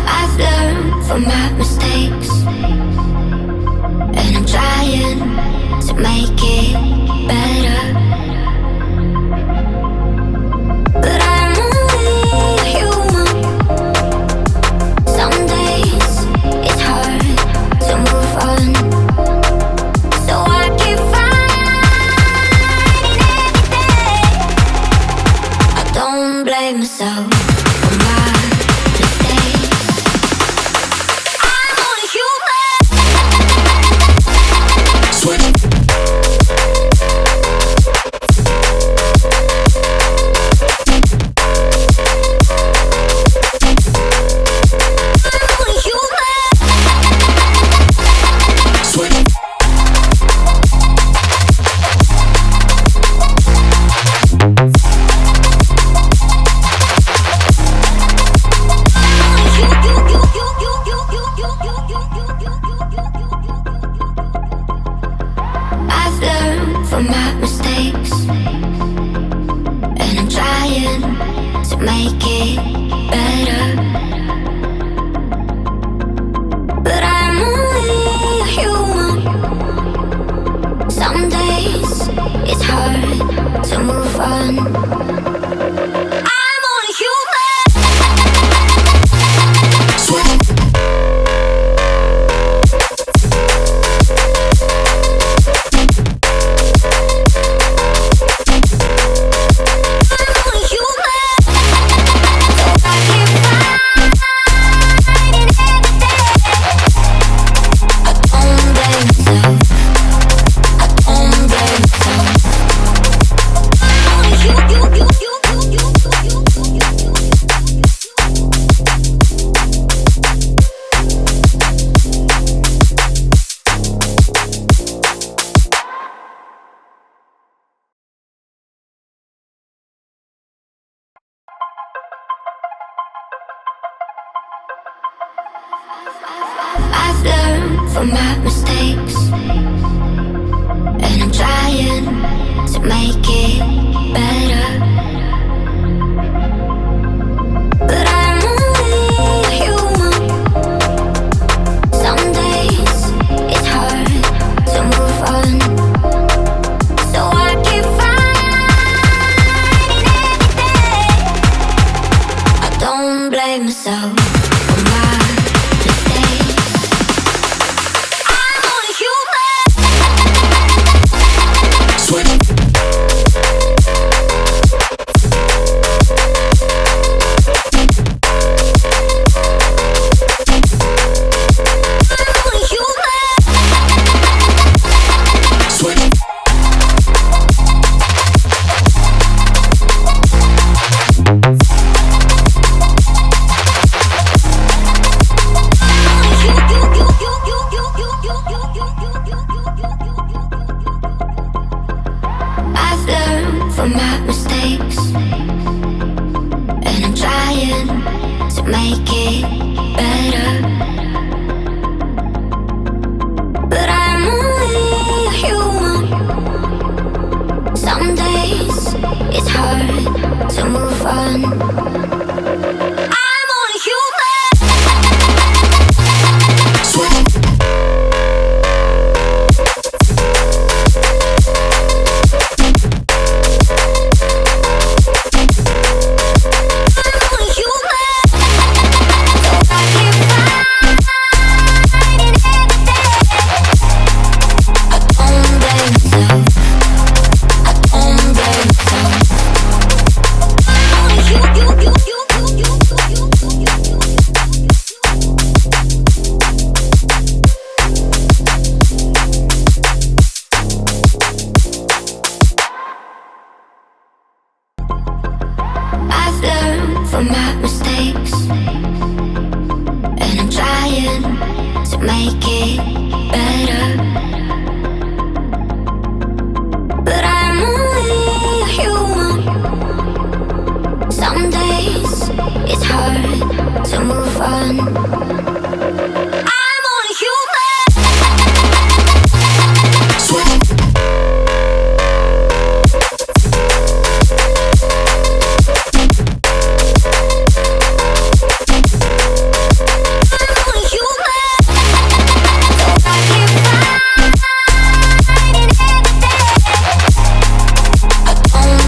I've learned from my mistakes, and I'm trying to make it better. But I'm only human. Some days it's hard to move on, so I keep fighting every day. I don't blame myself for my mistakes. I'm only human. Switch. I'm only human. Switch. I've learned from my mistakes, and I'm trying to make it better. But I'm only human. Some days it's hard to move on. I'm only human. Switch. I'm only human. So I keep fighting every day. I don't blame myself. I don't blame myself. I'm only human. I've learned from my mistakes, and I'm trying to make it better. But I'm only human. Some days it's hard to move on, so I keep fighting every day. I don't blame myself for my mistakes. I'm only human. Switch. I'm only human. Switch. I've learned from my mistakes, and I'm trying to make it better. But I'm only human. Some days it's hard to move on. I'm only human. Switch. I'm only human. So I keep fighting every day. I don't blame myself. I don't blame myself. I'm only human. I've learned from my mistakes, and I'm trying to make it better. But I'm only human. Some days it's hard to move on.